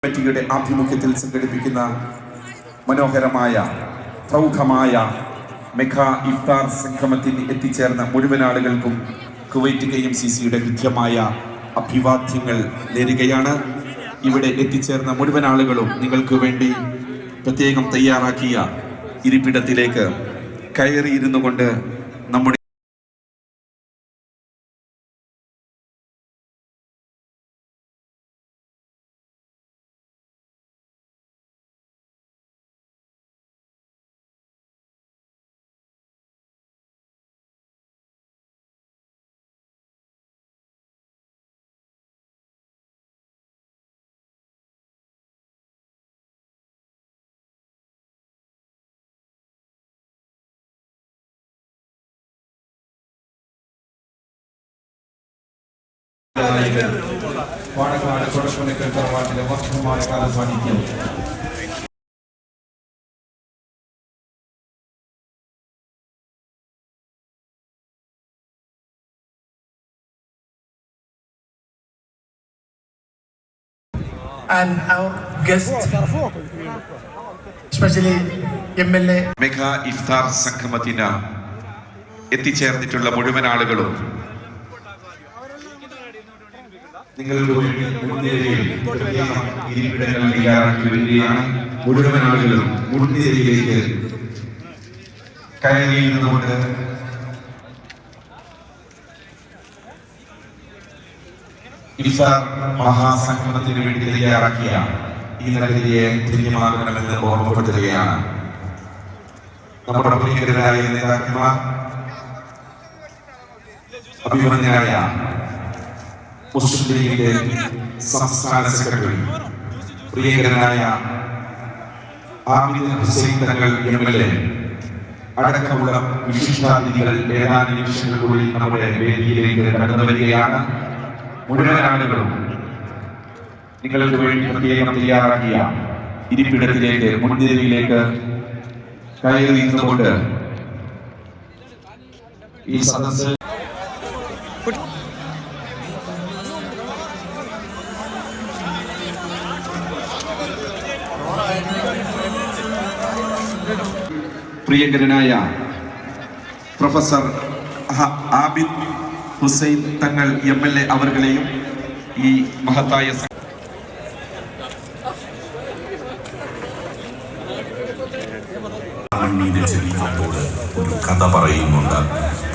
കമ്മിറ്റിയുടെ ആഭിമുഖ്യത്തിൽ സംഘടിപ്പിക്കുന്ന മനോഹരമായ പ്രൗഢമായ മെഗാ ഇഫ്താർ സംഗമത്തിൽ എത്തിച്ചേർന്ന മുഴുവൻ ആളുകൾക്കും കുവൈറ്റ് KMCCയുടെ കൃത്യമായ അഭിവാദ്യങ്ങൾ നേരുകയാണ്. ഇവിടെ എത്തിച്ചേർന്ന മുഴുവൻ ആളുകളും നിങ്ങൾക്ക് വേണ്ടി പ്രത്യേകം തയ്യാറാക്കിയ ഇരിപ്പിടത്തിലേക്ക് കയറിയിരുന്നു കൊണ്ട് നമ്മുടെ പാണക്കാട് കൊടപ്പനക്കൽ തറവാട്ടിലെ വർഷമായ കാല സാന്നിധ്യം and our guest, especially MLA. Mega ഇഫ്താർ സംഗമത്തിന് എത്തിച്ചേർന്നിട്ടുള്ള മുഴുവൻ ആളുകളും നിങ്ങൾക്ക് വേണ്ടി ഇരിപ്പിടങ്ങൾ തയ്യാറാക്കി വരികയാണ്. മുഴുവൻ ആളുകളും മുൻനിരയിലേക്ക് കയറിയിരുന്നുകൊണ്ട് ഇഫ്താർ മഹാസംഗമത്തിന് വേണ്ടി തയ്യാറാക്കിയ ഈ നഗരിയെ ധന്യമാകണമെന്ന് ഓർമ്മപ്പെടുത്തുകയാണ്. നമ്മുടെ പ്രിയങ്കരായ നേതാക്കന്മാർ, അഭിമന്യനായ മുസ്ലിം ലീഗിന്റെ സംസ്ഥാന സെക്രട്ടറി പ്രിയങ്കരനായ ആബിദ് ഹുസൈൻ തങ്ങൾ MLA അടക്കമുള്ള വിശിഷ്ടാതിഥികൾ ഏതാനും നിമിഷങ്ങൾക്കുള്ളിൽ നമ്മുടെ വേദിയിലേക്ക് കടന്നു വരികയാണ്. മുഴുവൻ ആളുകളും നിങ്ങൾക്ക് വേണ്ടി പ്രത്യേകം തയ്യാറാക്കിയ ഇരിപ്പിടത്തിലേക്ക് മുൻനിരയിലേക്ക് കയറിയിരുന്നുകൊണ്ട് ഈ സദസ്സ് പ്രിയങ്കരനായ പ്രൊഫസർ ആബിദ് ഹുസൈൻ തങ്ങൾ MLA അവർകളെയും ഈ മഹത്തായ ജീവിതത്തോട് ഒരു കഥ പറയുന്നുണ്ട്.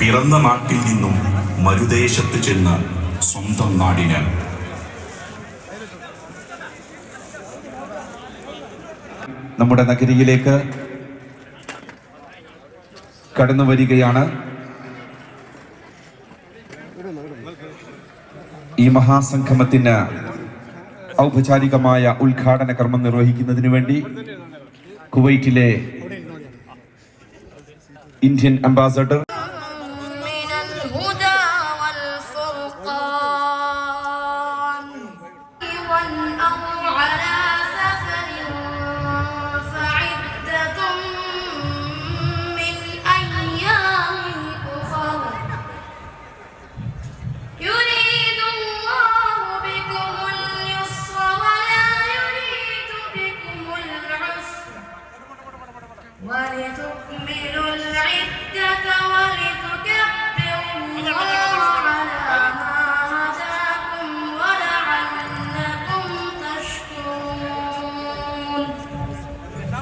പിറന്ന നാട്ടിൽ നിന്നും മരുദേശത്ത് ചെന്ന് സ്വന്തം നാടിന് നമ്മുടെ നഗരിയിലേക്ക് കടന്നു വരികയാണ്. ഈ മഹാസംഗമത്തിന് ഔപചാരികമായ ഉദ്ഘാടന കർമ്മം നിർവഹിക്കുന്നതിന് വേണ്ടി കുവൈറ്റിലെ ഇന്ത്യൻ അംബാസഡർ ولتكملوا العدة ولتكبروا الله على ما هداكم ولعلكم تشكرون.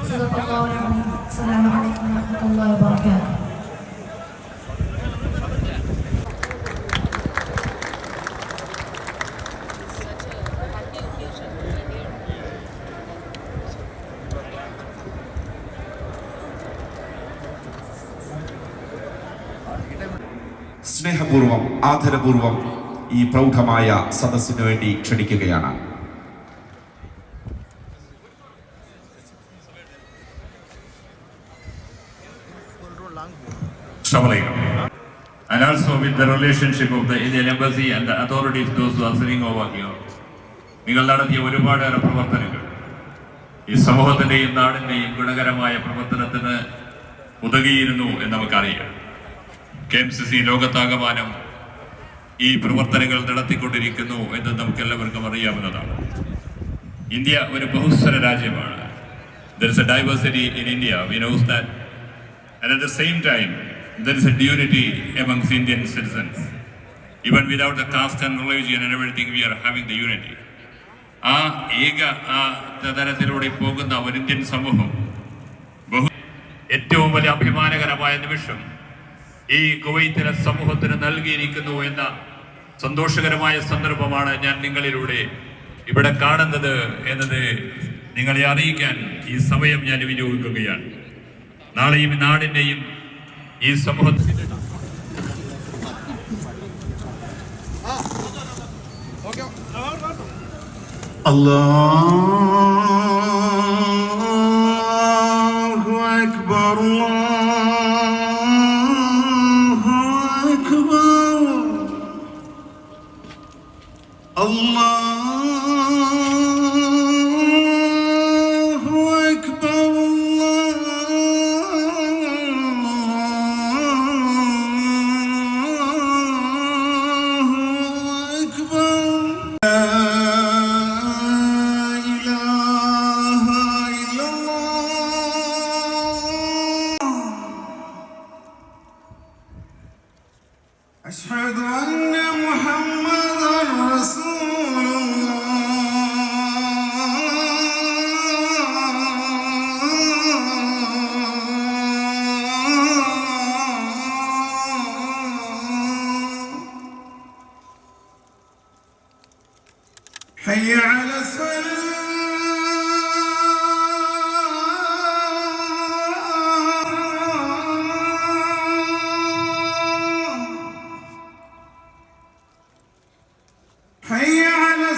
صدق الله العظيم. السلام عليكم ورحمة الله وبركاته. സ്നേഹപൂർവം ആദരപൂർവം ഈ പ്രൗഢമായ സദസ്സിനു വേണ്ടി ക്ഷണിക്കുകയാണ്. And also with the relationship of the Indian Embassy and the authorities, those who are sitting over here. നിങ്ങൾ നടത്തിയ ഒരുപാടേറെ പ്രവർത്തനങ്ങൾ ഈ സമൂഹത്തിന്റെയും നാടിന്റെയും ഗുണകരമായ പ്രവർത്തനത്തിന് ഉതകിയിരുന്നു എന്ന് നമുക്കറിയാം. KMCC ലോകത്താകമാനം ഈ പ്രവർത്തനങ്ങൾ നടത്തിക്കൊണ്ടിരിക്കുന്നു എന്ന് നമുക്കെല്ലാവർക്കും അറിയാവുന്നതാണ്. ഇന്ത്യ ഒരു ബഹുസ്വര രാജ്യമാണ്. There is a diversity in India, we know that. And at the same time, there is a unity amongst Indian citizens. Even without the caste and religion and everything, we are having the unity. ആ തരത്തിലൂടെ പോകുന്ന ഒരു Indian സമൂഹം ഏറ്റവും വലിയ അഭിമാനകരമായ നിമിഷം ഈ കുവൈത്തിലെ സമൂഹത്തിന് നൽകിയിരിക്കുന്നു എന്ന സന്തോഷകരമായ സന്ദർഭമാണ് ഞാൻ നിങ്ങളിലൂടെ ഇവിടെ കാണുന്നത് എന്നത് നിങ്ങളെ അറിയിക്കാൻ ഈ സമയം ഞാൻ വിനിയോഗിക്കുകയാണ്. നാളെ ഈ നാടിൻ്റെയും ഈ സമൂഹത്തിൻ്റെ അല്ലാഹു അക്ബർ അല്ലാഹു അക്ബർ അല്ലാഹു അക്ബർ أشهد أن محمدًا رسول الله. حي على الصلاة. حي على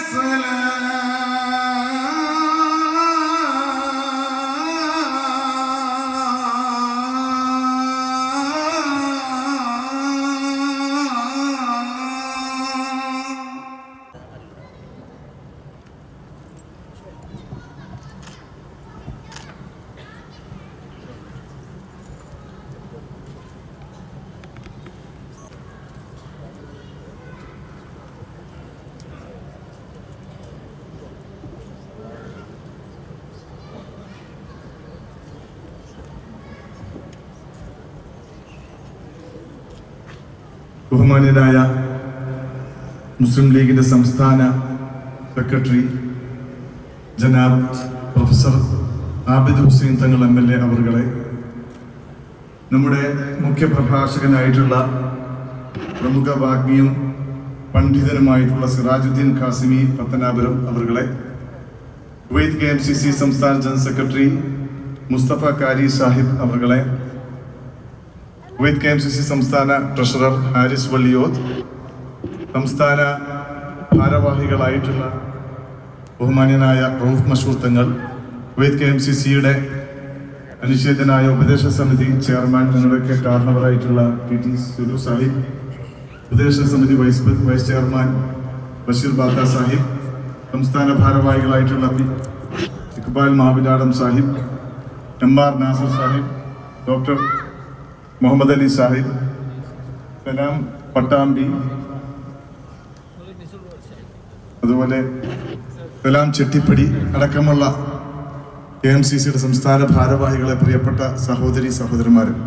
ബഹുമാന്യനായ മുസ്ലിം ലീഗിന്റെ സംസ്ഥാന secretary ജനാബ് professor Abid Hussain Thangal MLA അവറുകളെ, നമ്മുടെ മുഖ്യപ്രഭാഷകനായിട്ടുള്ള പ്രമുഖ വാഗ്മിയും പണ്ഡിതനുമായിട്ടുള്ള സിറാജുദ്ദീൻ ഖാസിമി പത്തനാപുരം അവറുകളെ, കുവൈത്ത് KMCC സംസ്ഥാന ജനറൽ സെക്രട്ടറി മുസ്തഫ കാരി സാഹിബ് അവറുകളെ, കുവൈത്ത് KMCC സംസ്ഥാന ട്രഷറർ ഹാരിസ് വള്ളിയോത്ത്, സംസ്ഥാന ഭാരവാഹികളായിട്ടുള്ള ബഹുമാന്യനായ റൌഫ് മഷൂർ തങ്ങൾ, കുവൈത്ത് KMCCയുടെ അനിശ്ചിതനായ ഉപദേശ സമിതി ചെയർമാൻ, ഞങ്ങളുടെയൊക്കെ കാരണവരായിട്ടുള്ള PT സുലു സാഹിബ്, ഉപദേശ സമിതി വൈസ് ചെയർമാൻ ബഷീർ ബാത്ത സാഹിബ്, സംസ്ഥാന ഭാരവാഹികളായിട്ടുള്ള ഇക്ബാൽ മാവിലാടം സാഹിബ്, MR നാസർ സാഹിബ്, ഡോക്ടർ മുഹമ്മദ് അലി സാഹിബ്, സലാം പട്ടാമ്പി, അതുപോലെ സലാം ചെട്ടിപ്പടി അടക്കമുള്ള KMCCയുടെ സംസ്ഥാന ഭാരവാഹികളെ, പ്രിയപ്പെട്ട സഹോദരി സഹോദരന്മാരും,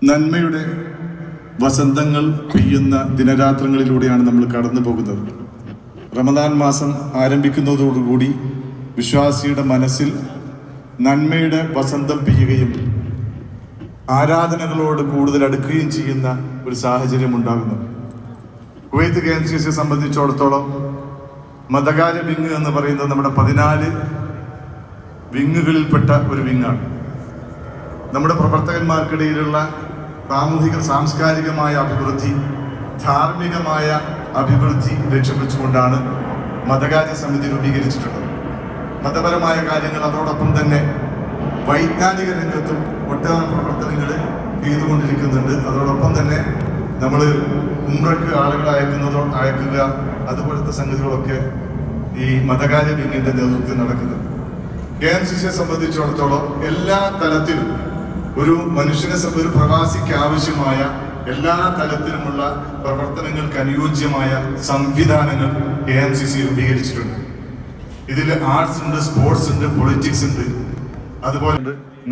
നന്മയുടെ വസന്തങ്ങൾ പെയ്യുന്ന ദിനരാത്രങ്ങളിലൂടെയാണ് നമ്മൾ കടന്നു പോകുന്നത്. റമദാൻ മാസം ആരംഭിക്കുന്നതോടുകൂടി വിശ്വാസിയുടെ മനസ്സിൽ നന്മയുടെ വസന്തം പെയ്യുകയും ആരാധനകളോട് കൂടുതൽ അടുക്കുകയും ചെയ്യുന്ന ഒരു സാഹചര്യം ഉണ്ടാകുന്നു. കുവൈത്ത് KMCCയെ സംബന്ധിച്ചിടത്തോളം മതകാര്യ വിങ് എന്ന് പറയുന്നത് നമ്മുടെ 14 വിങ്ങുകളിൽപ്പെട്ട ഒരു വിങ്ങാണ്. നമ്മുടെ പ്രവർത്തകന്മാർക്കിടയിലുള്ള സാമൂഹിക സാംസ്കാരികമായ അഭിവൃദ്ധി, ധാർമ്മികമായ അഭിവൃദ്ധി ലക്ഷ്യം വെച്ചുകൊണ്ടാണ് മതകാര്യ സമിതി രൂപീകരിച്ചിട്ടുള്ളത്. മതപരമായ കാര്യങ്ങൾ, അതോടൊപ്പം തന്നെ വൈജ്ഞാനിക രംഗത്തും ഒട്ടേറെ പ്രവർത്തനങ്ങൾ ചെയ്തുകൊണ്ടിരിക്കുന്നുണ്ട്. അതോടൊപ്പം തന്നെ നമ്മൾ ഉംറയ്ക്ക് ആളുകളെ അയക്കുക, അതുപോലത്തെ സംഗതികളൊക്കെ ഈ മതകാര്യ വിങ്ങിന്റെ നേതൃത്വത്തിൽ നടക്കുന്നത്. KMCCയെ സംബന്ധിച്ചിടത്തോളം എല്ലാ തലത്തിലും ഒരു മനുഷ്യനെ ഒരു പ്രവാസിക്ക് ആവശ്യമായ എല്ലാ തലത്തിലുമുള്ള പ്രവർത്തനങ്ങൾക്ക് അനുയോജ്യമായ സംവിധാനങ്ങൾ KMCC രൂപീകരിച്ചിട്ടുണ്ട്. ഇതിൽ ആർട്സ് ഉണ്ട്, സ്പോർട്സ് ഉണ്ട്, പൊളിറ്റിക്സ് ഉണ്ട്, അതുപോലെ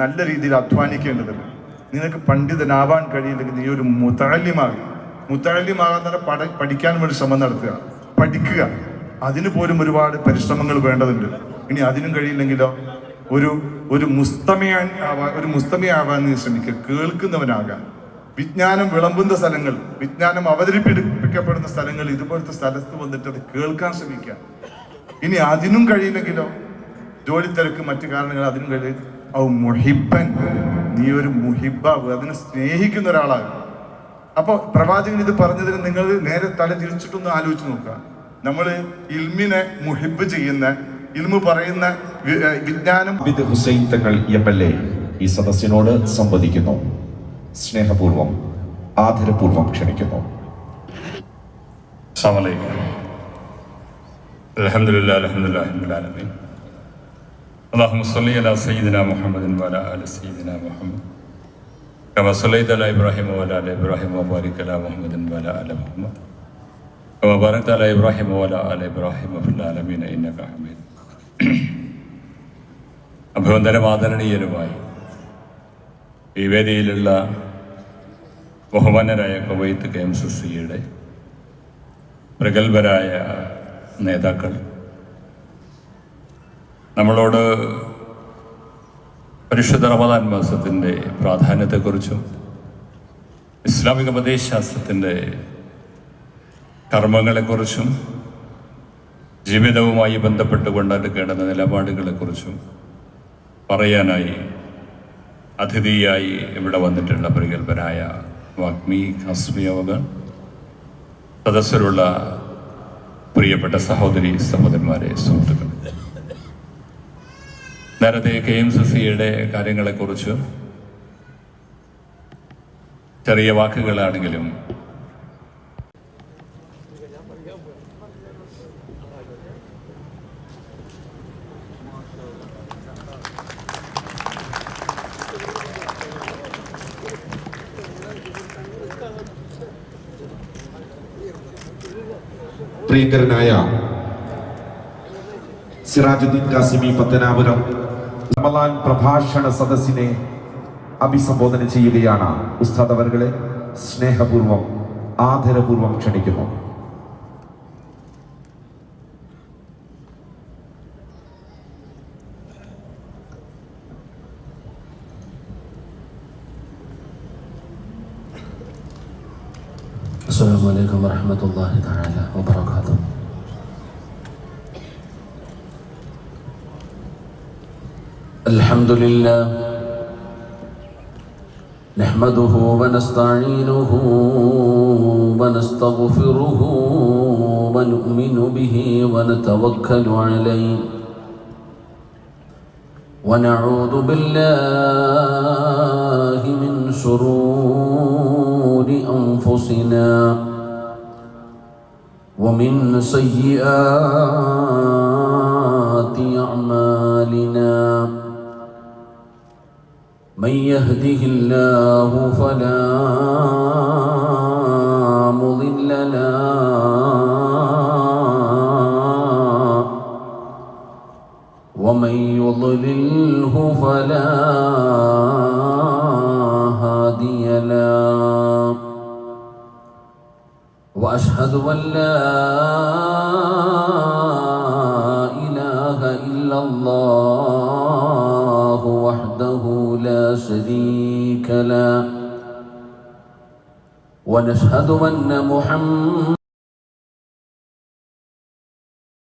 നല്ല രീതിയിൽ അധ്വാനിക്കേണ്ടതുണ്ട്. നിനക്ക് പണ്ഡിതനാവാൻ കഴിയില്ലെങ്കിൽ നീ ഒരു മുതഅല്ലിമാകുക. മുതഅല്ലിമാകാൻ തന്നെ പഠിക്കാൻ വേണ്ടി ശ്രമം നടത്തുക, പഠിക്കുക. അതിന് പോലും ഒരുപാട് പരിശ്രമങ്ങൾ വേണ്ടതുണ്ട്. ഇനി അതിനും കഴിയില്ലെങ്കിലോ ഒരു മുസ്തമിയാവാൻ നീ ശ്രമിക്കുക, കേൾക്കുന്നവനാകാൻ. വിജ്ഞാനം വിളമ്പുന്ന സ്ഥലങ്ങൾ, വിജ്ഞാനം അവതരിപ്പിക്കപ്പെടുന്ന സ്ഥലങ്ങൾ, ഇതുപോലത്തെ സ്ഥലത്ത് വന്നിട്ട് അത് കേൾക്കാൻ ശ്രമിക്കുക. ഇനി അതിനും കഴിയില്ലെങ്കിലോ ജോലി തിരക്ക്, മറ്റു കാരണങ്ങൾ, അതിനും കഴിയില്ല, മുഹിബൻ, നീ ഒരു മുഹിബാവുക, അതിനെ സ്നേഹിക്കുന്ന ഒരാളാകുക. അപ്പോൾ പ്രവാചകൻ ഇത് പറഞ്ഞതിന് നിങ്ങൾ നേരെ തല തിരിച്ചിട്ടൊന്ന് ആലോചിച്ച് നോക്കുക. നമ്മൾ ഇൽമിനെ മുഹിബ് ചെയ്യുന്ന, ഇൽമു പറയുന്ന, വിജ്ഞാനം. ഹുസൈൻ തങ്ങൾ MLA ഈ സദസ്സിനോട് സംവദിക്കുന്നു. സ്നേഹപൂർവം ആദരപൂർവം ക്ഷണിക്കുന്നു. അസ്സലാമു അലൈക്കും. അൽഹംദുലില്ലാഹി റബ്ബിൽ ആലമീൻ. അല്ലാഹുമ്മ സ്വല്ലി അലാ സയ്യിദിനാ മുഹമ്മദിൻ വഅലാ ആലി സയ്യിദിനാ മുഹമ്മദ് കമാ സ്വല്ലൈത അലാ ഇബ്രാഹിം വഅലാ ആലി ഇബ്രാഹിം വബാരിക് അലാ മുഹമ്മദിൻ വഅലാ ആലി മുഹമ്മദ് കമാ ബാരക്ത അലാ ഇബ്രാഹിം വഅലാ ആലി ഇബ്രാഹിം ഫിൽ ആലമീൻ ഇന്നക ഹമീദ്. അഭിവന്ദനം ആദരണീയരുമായി ഈ വേദിയിലുള്ള ബഹുമാനരായ കുവൈത്ത് KMCCയുടെ പ്രഗത്ഭരായ നേതാക്കൾ, നമ്മളോട് പരിശുദ്ധ റമദാൻ മാസത്തിൻ്റെ പ്രാധാന്യത്തെക്കുറിച്ചും ഇസ്ലാമിക ഉപദേശശാസ്ത്രത്തിൻ്റെ കർമ്മങ്ങളെക്കുറിച്ചും ജീവിതവുമായി ബന്ധപ്പെട്ട് കൊണ്ടെടുക്കേണ്ടുന്ന നിലപാടുകളെക്കുറിച്ചും പറയാനായി അതിഥിയായി ഇവിടെ വന്നിട്ടുള്ള പ്രഗത്ഭരായ വാഗ്മി ഖാസ്മി അവർ, സദസ്സിലുള്ള പ്രിയപ്പെട്ട സഹോദരി സഹോദരന്മാരെ, സുഹൃത്തുക്കൾ, നേരത്തെ KMCCയുടെ കാര്യങ്ങളെക്കുറിച്ച് ചെറിയ വാക്കുകളാണെങ്കിലും പ്രിയങ്കരനായ സിറാജുദ്ദീൻ കാസിമി പത്തനാപുരം റമദാൻ പ്രഭാഷണ സദസ്സിനെ അഭിസംബോധന ചെയ്യുകയാണ്. ഉസ്താദ് അവർകളെ സ്നേഹപൂർവം ആദരപൂർവം ക്ഷണിക്കുന്നു. السلام عليكم ورحمة الله تعالى وبركاته. الحمد لله نحمده ونستعينه ونستغفره ونؤمن به ونتوكل عليه ونعوذ بالله من شرور أنفسنا ومن سيئات أعمالنا. من يهده الله فلا مضل له ومن يضلله فلا هادي له. وأشهد أن لا إله إلا الله وحده لا شريك له. ونشهد أن محمد